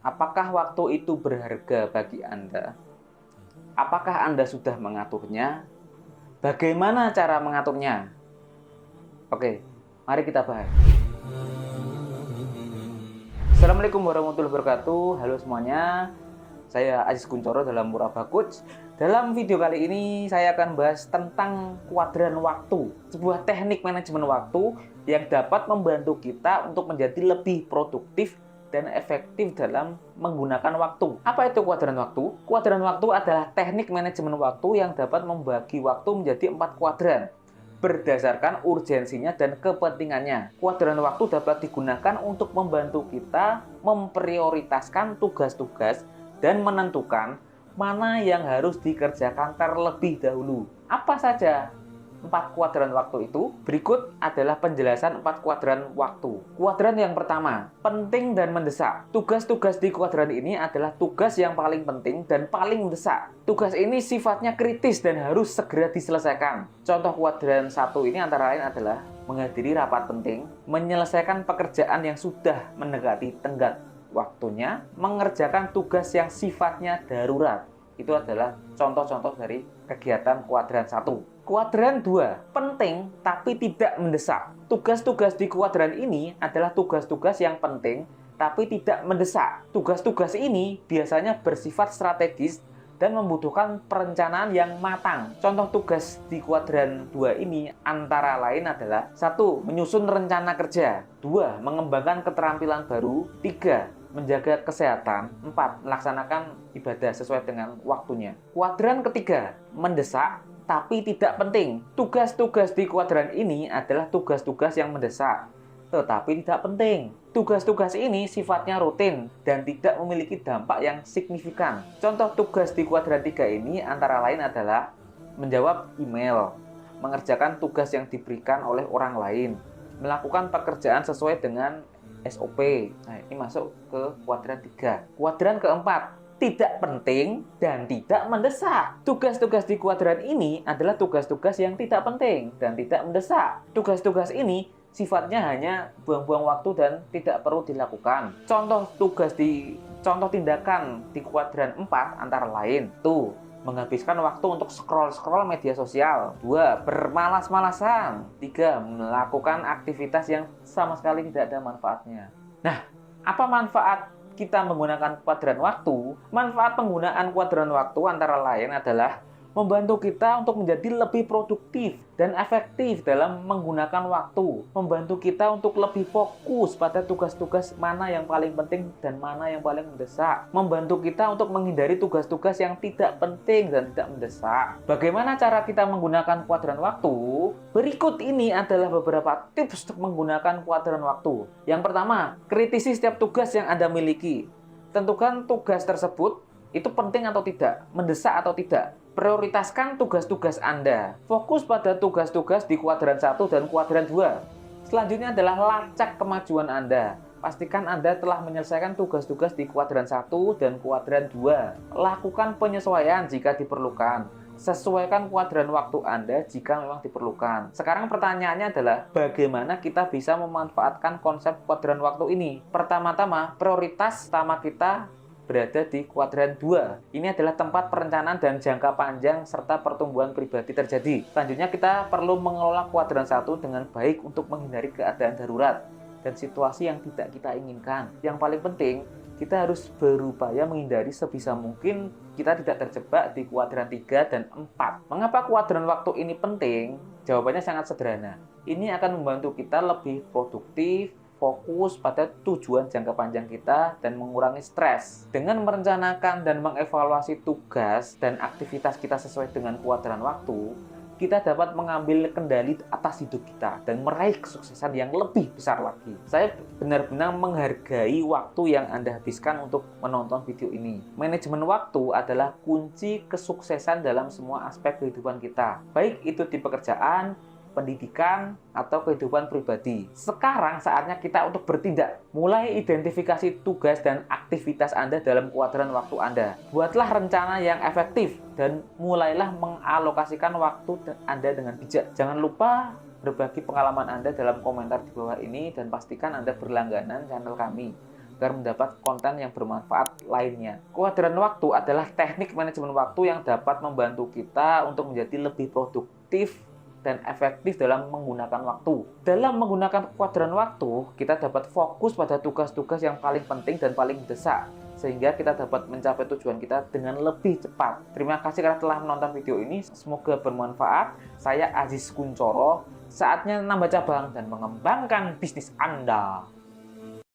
Apakah waktu itu berharga bagi Anda? Apakah Anda sudah mengaturnya? Bagaimana cara mengaturnya? Oke, mari kita bahas. Assalamualaikum warahmatullahi wabarakatuh. Halo semuanya, saya Aziz Kuncoro dalam Muraba Coach. Dalam video kali ini saya akan bahas tentang kuadran waktu, sebuah teknik manajemen waktu yang dapat membantu kita untuk menjadi lebih produktif dan efektif dalam menggunakan waktu. Apa itu kuadran waktu? Kuadran waktu adalah teknik manajemen waktu yang dapat membagi waktu menjadi 4 kuadran berdasarkan urgensinya dan kepentingannya. Kuadran waktu dapat digunakan untuk membantu kita memprioritaskan tugas-tugas dan menentukan mana yang harus dikerjakan terlebih dahulu. Apa saja 4 kuadran waktu itu? Berikut adalah penjelasan 4 kuadran waktu. Kuadran yang pertama, penting dan mendesak. Tugas-tugas di kuadran ini adalah tugas yang paling penting dan paling mendesak. Tugas ini sifatnya kritis dan harus segera diselesaikan. Contoh kuadran 1 ini antara lain adalah menghadiri rapat penting, menyelesaikan pekerjaan yang sudah mendekati tenggat waktunya, mengerjakan tugas yang sifatnya darurat. Itu adalah contoh-contoh dari kegiatan kuadran 1. Kuadran 2, penting tapi tidak mendesak. Tugas-tugas di kuadran ini adalah tugas-tugas yang penting tapi tidak mendesak. Tugas-tugas ini biasanya bersifat strategis dan membutuhkan perencanaan yang matang. Contoh tugas di kuadran 2 ini antara lain adalah 1. Menyusun rencana kerja, 2. Mengembangkan keterampilan baru, 3. Menjaga kesehatan, 4. Melaksanakan ibadah sesuai dengan waktunya. Kuadran ketiga, mendesak tapi tidak penting. Tugas-tugas di kuadran ini adalah tugas-tugas yang mendesak tetapi tidak penting. Tugas-tugas ini sifatnya rutin dan tidak memiliki dampak yang signifikan. Contoh tugas di kuadran 3 ini antara lain adalah menjawab email, mengerjakan tugas yang diberikan oleh orang lain, melakukan pekerjaan sesuai dengan SOP. Nah, ini masuk ke kuadran 3. Kuadran keempat, tidak penting dan tidak mendesak. Tugas-tugas di kuadran ini adalah tugas-tugas yang tidak penting dan tidak mendesak. Tugas-tugas ini sifatnya hanya buang-buang waktu dan tidak perlu dilakukan. Contoh tindakan di kuadran 4 antara lain tuh menghabiskan waktu untuk scroll media sosial, 2. Bermalas-malasan, 3. Melakukan aktivitas yang sama sekali tidak ada manfaatnya. Nah, apa manfaat kita menggunakan kuadran waktu? Manfaat penggunaan kuadran waktu antara lain adalah membantu kita untuk menjadi lebih produktif dan efektif dalam menggunakan waktu. Membantu kita untuk lebih fokus pada tugas-tugas mana yang paling penting dan mana yang paling mendesak. Membantu kita untuk menghindari tugas-tugas yang tidak penting dan tidak mendesak. Bagaimana cara kita menggunakan kuadran waktu? Berikut ini adalah beberapa tips untuk menggunakan kuadran waktu. Yang pertama, kritisi setiap tugas yang Anda miliki. Tentukan tugas tersebut itu penting atau tidak, mendesak atau tidak. Prioritaskan tugas-tugas Anda. Fokus pada tugas-tugas di kuadran 1 dan kuadran 2. Selanjutnya adalah lacak kemajuan Anda. Pastikan Anda telah menyelesaikan tugas-tugas di kuadran 1 dan kuadran 2. Lakukan penyesuaian jika diperlukan. Sesuaikan kuadran waktu Anda jika memang diperlukan. Sekarang pertanyaannya adalah bagaimana kita bisa memanfaatkan konsep kuadran waktu ini? Pertama-tama, prioritas utama kita berada di kuadran 2. Ini adalah tempat perencanaan dan jangka panjang serta pertumbuhan pribadi terjadi. Selanjutnya kita perlu mengelola kuadran 1 dengan baik untuk menghindari keadaan darurat dan situasi yang tidak kita inginkan. Yang paling penting, kita harus berupaya menghindari sebisa mungkin kita tidak terjebak di kuadran 3 dan 4. Mengapa kuadran waktu ini penting? Jawabannya sangat sederhana. Ini akan membantu kita lebih produktif, fokus pada tujuan jangka panjang kita dan mengurangi stres. Dengan merencanakan dan mengevaluasi tugas dan aktivitas kita sesuai dengan kuadran waktu, kita dapat mengambil kendali atas hidup kita dan meraih kesuksesan yang lebih besar lagi. Saya benar-benar menghargai waktu yang Anda habiskan untuk menonton video ini. Manajemen waktu adalah kunci kesuksesan dalam semua aspek kehidupan kita, baik itu di pekerjaan, pendidikan, atau kehidupan pribadi. Sekarang saatnya kita untuk bertindak. Mulai identifikasi tugas dan aktivitas Anda dalam kuadran waktu Anda. Buatlah rencana yang efektif dan mulailah mengalokasikan waktu Anda dengan bijak. Jangan lupa berbagi pengalaman Anda dalam komentar di bawah ini dan pastikan Anda berlangganan channel kami. agar mendapat konten yang bermanfaat lainnya. Kuadran waktu adalah teknik manajemen waktu yang dapat membantu kita untuk menjadi lebih produktif dan efektif dalam menggunakan waktu. Dalam menggunakan kuadran waktu, kita dapat fokus pada tugas-tugas yang paling penting dan paling mendesak, sehingga kita dapat mencapai tujuan kita dengan lebih cepat. Terima kasih karena telah menonton video ini. Semoga bermanfaat. Saya Aziz Kuncoro. Saatnya nambah cabang dan mengembangkan bisnis Anda.